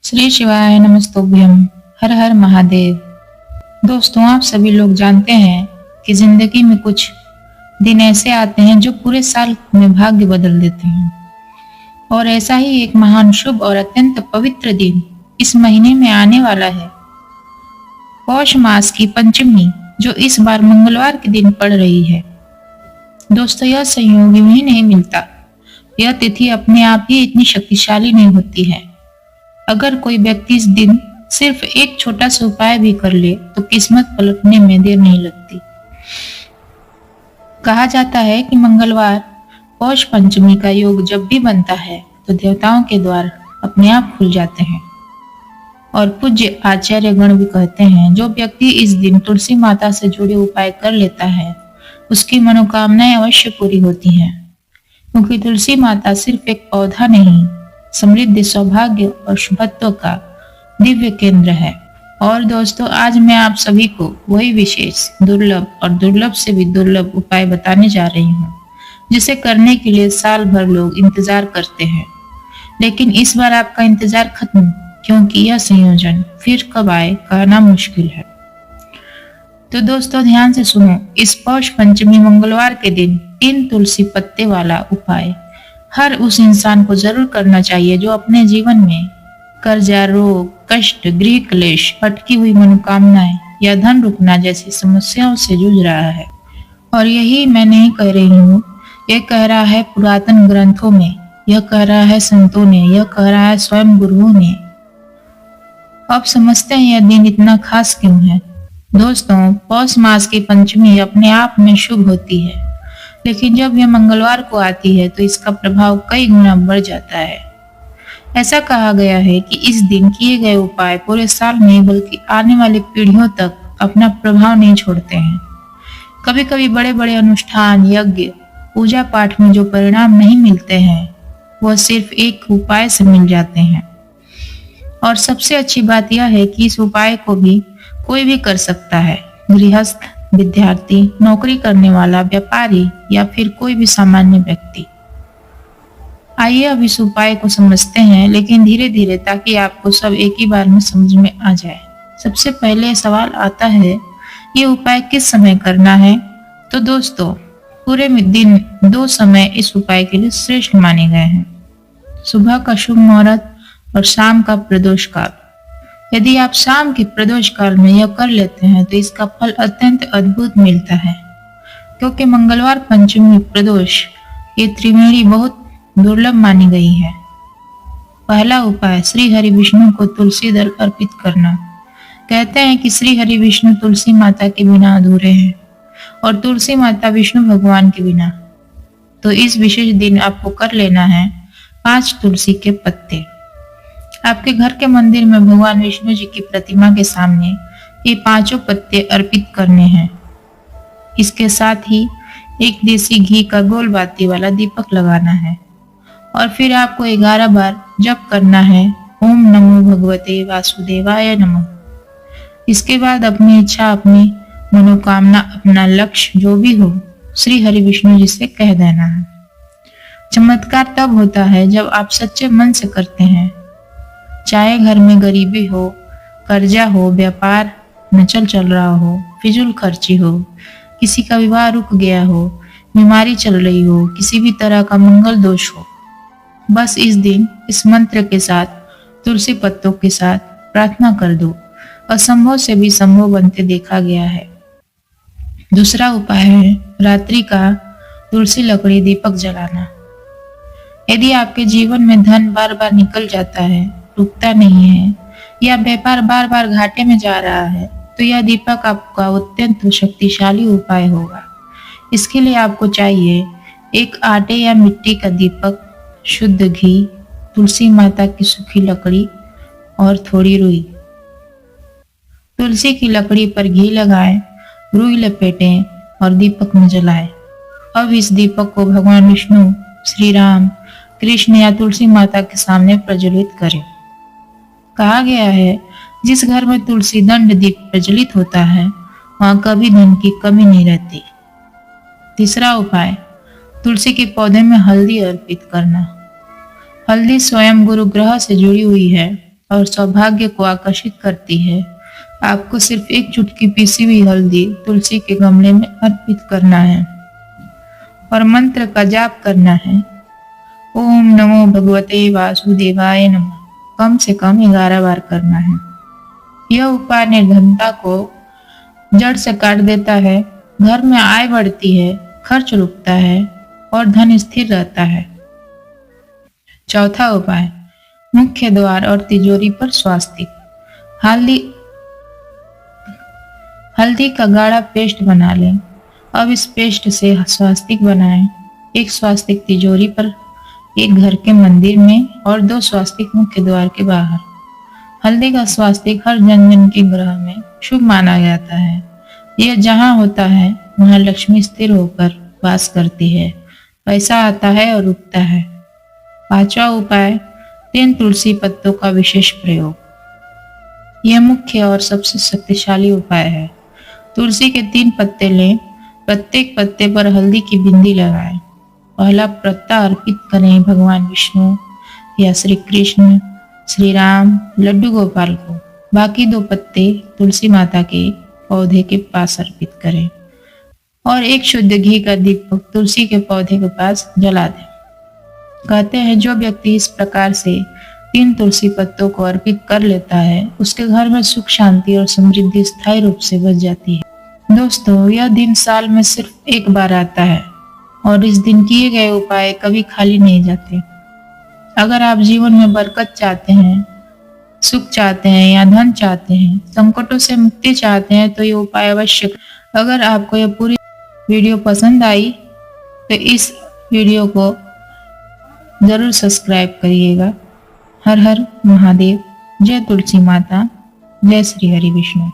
श्री शिवाय नमस्तुभ्यम। हर हर महादेव। दोस्तों, आप सभी लोग जानते हैं कि जिंदगी में कुछ दिन ऐसे आते हैं जो पूरे साल में भाग्य बदल देते हैं, और ऐसा ही एक महान, शुभ और अत्यंत पवित्र दिन इस महीने में आने वाला है। पौष मास की पंचमी, जो इस बार मंगलवार के दिन पड़ रही है। दोस्तों, यह संयोग यूं ही नहीं मिलता। यह तिथि अपने आप ही इतनी शक्तिशाली नहीं होती है। अगर कोई व्यक्ति इस दिन सिर्फ एक छोटा सा उपाय भी कर ले तो किस्मत पलटने में देर नहीं लगती। कहा जाता है कि मंगलवार पौष पंचमी का योग जब भी बनता है तो देवताओं के द्वार अपने आप खुल जाते हैं। और पूज्य आचार्य गण भी कहते हैं, जो व्यक्ति इस दिन तुलसी माता से जुड़े उपाय कर लेता है उसकी मनोकामनाएं अवश्य पूरी होती हैं, क्योंकि तुलसी माता सिर्फ एक पौधा नहीं, समृद्धि, सौभाग्य और शुभत्व का दिव्य केंद्र है। और दोस्तों, आज मैं आप सभी को वही विशेष, दुर्लभ और दुर्लभ से भी दुर्लभ उपाय बताने जा रही हूँ, जिसे करने के लिए साल भर लोग इंतजार करते हैं। लेकिन इस बार आपका इंतजार खत्म, क्योंकि यह संयोजन फिर कब आए कहना मुश्किल है। तो दोस्तों, ध्यान से सुनो। इस पौष पंचमी मंगलवार के दिन 3 तुलसी पत्ते वाला उपाय हर उस इंसान को जरूर करना चाहिए जो अपने जीवन में कर्जा, रोग, कष्ट, गृह क्लेश, अटकी हुई मनोकामनाएं या धन रुकना जैसी समस्याओं से जूझ रहा है। और यही मैं नहीं कह रही हूँ, यह कह रहा है पुरातन ग्रंथों में, यह कह रहा है संतों ने, यह कह रहा है स्वयं गुरुओं ने। अब समझते हैं यह दिन इतना खास क्यों है। दोस्तों, पौष मास की पंचमी अपने आप में शुभ होती है, लेकिन जब यह मंगलवार को आती है तो इसका प्रभाव कई गुना बढ़ जाता है। ऐसा कहा गया है कि इस दिन किए गए उपाय पूरे साल नहीं बल्कि आने वाली पीढ़ियों तक अपना प्रभाव नहीं छोड़ते हैं। कभी कभी बड़े बड़े अनुष्ठान, यज्ञ, पूजा पाठ में जो परिणाम नहीं मिलते हैं वह सिर्फ एक उपाय से मिल जाते हैं। और सबसे अच्छी बात यह है कि इस उपाय को भी कोई भी कर सकता है। गृहस्थ, विद्यार्थी, नौकरी करने वाला, व्यापारी या फिर कोई भी सामान्य व्यक्ति। आइए अब इस उपाय को समझते हैं, लेकिन धीरे धीरे, ताकि आपको सब एक ही बार में समझ में आ जाए। सबसे पहले सवाल आता है, ये उपाय किस समय करना है। तो दोस्तों, पूरे दिन 2 समय इस उपाय के लिए श्रेष्ठ माने गए हैं। सुबह का शुभ मुहूर्त और शाम का प्रदोष काल। यदि आप शाम के प्रदोष काल में यह कर लेते हैं तो इसका फल अत्यंत अद्भुत मिलता है, क्योंकि मंगलवार, पंचमी, प्रदोष, ये त्रिवेणी बहुत दुर्लभ मानी गई है। पहला उपाय, श्री हरि विष्णु को तुलसी दल अर्पित करना। कहते हैं कि श्री हरि विष्णु तुलसी माता के बिना अधूरे हैं, और तुलसी माता विष्णु भगवान के बिना। तो इस विशेष दिन आपको कर लेना है 5 तुलसी के पत्ते। आपके घर के मंदिर में भगवान विष्णु जी की प्रतिमा के सामने ये 5 पत्ते अर्पित करने हैं। इसके साथ ही एक देसी घी का गोल बाती वाला दीपक लगाना है, और फिर आपको 11 बार जप करना है, ओम नमो भगवते वासुदेवाय नमः। इसके बाद अपनी इच्छा, अपनी मनोकामना, अपना लक्ष्य जो भी हो, श्री हरि विष्णु जी से कह देना है। चमत्कार तब होता है जब आप सच्चे मन से करते हैं। चाहे घर में गरीबी हो, कर्जा हो, व्यापार न चल रहा हो, फिजूल खर्ची हो, किसी का विवाह रुक गया हो, बीमारी चल रही हो, किसी भी तरह का मंगल दोष हो, बस इस दिन इस मंत्र के साथ, तुलसी पत्तों के साथ प्रार्थना कर दो। असंभव से भी संभव बनते देखा गया है। दूसरा उपाय है रात्रि का तुलसी लकड़ी दीपक जलाना। यदि आपके जीवन में धन बार बार निकल जाता है, रुकता नहीं है, या व्यापार बार बार घाटे में जा रहा है, तो यह दीपक आपका अत्यंत शक्तिशाली उपाय होगा। इसके लिए आपको चाहिए एक आटे या मिट्टी का दीपक, शुद्ध घी, तुलसी माता की सूखी लकड़ी और थोड़ी रुई। तुलसी की लकड़ी पर घी लगाएं, रुई लपेटें और दीपक में जलाएं। अब इस दीपक को भगवान विष्णु, श्री राम, कृष्ण या तुलसी माता के सामने प्रज्वलित करें। कहा गया है, जिस घर में तुलसी दंड दीप प्रज्वलित होता है वहां कभी धन की कमी नहीं रहती। तीसरा उपाय, तुलसी के पौधे में हल्दी अर्पित करना। हल्दी स्वयं गुरु ग्रह से जुड़ी हुई है, और सौभाग्य को आकर्षित करती है। आपको सिर्फ एक चुटकी पीसी हुई हल्दी तुलसी के गमले में अर्पित करना है और मंत्र का जाप करना है। ओम नमो भगवते वासुदेवाय नमः कम से कम 11 बार करना है। यह उपाय निर्धनता को जड़ से काट देता है, घर में आय बढ़ती है, खर्च रुकता है और धन स्थिर रहता है। चौथा उपाय, मुख्य द्वार और तिजोरी पर स्वास्तिक। हल्दी का गाढ़ा पेस्ट बना लें। अब इस पेस्ट से स्वास्तिक बनाएं। एक स्वास्तिक तिजोरी पर, एक घर के मंदिर में और 2 स्वास्तिक मुख्य द्वार के बाहर। हल्दी का स्वास्तिक हर जन के ग्रह में शुभ माना जाता है। यह जहाँ होता है वहाँ लक्ष्मी स्थिर होकर वास करती है, पैसा आता है और रुकता है। पांचवा उपाय, 3 तुलसी पत्तों का विशेष प्रयोग। यह मुख्य और सबसे शक्तिशाली उपाय है। तुलसी के 3 पत्ते लें, प्रत्येक पत्ते पर हल्दी की बिंदी लगाएं। पहला पत्ता अर्पित करें भगवान विष्णु या श्री कृष्ण, श्री राम, लड्डू गोपाल को। बाकी 2 पत्ते तुलसी माता के पौधे के पास अर्पित करें और एक शुद्ध घी का दीपक तुलसी के पौधे के पास जला दें। कहते हैं जो व्यक्ति इस प्रकार से 3 तुलसी पत्तों को अर्पित कर लेता है उसके घर में सुख, शांति और समृद्धि स्थायी रूप से बस जाती है। दोस्तों, यह दिन साल में सिर्फ एक बार आता है और इस दिन किए गए उपाय कभी खाली नहीं जाते। अगर आप जीवन में बरकत चाहते हैं, सुख चाहते हैं या धन चाहते हैं, संकटों से मुक्ति चाहते हैं तो ये उपाय अवश्य। अगर आपको यह पूरी वीडियो पसंद आई तो इस वीडियो को जरूर सब्सक्राइब करिएगा। हर हर महादेव। जय तुलसी माता, जय श्री हरि विष्णु।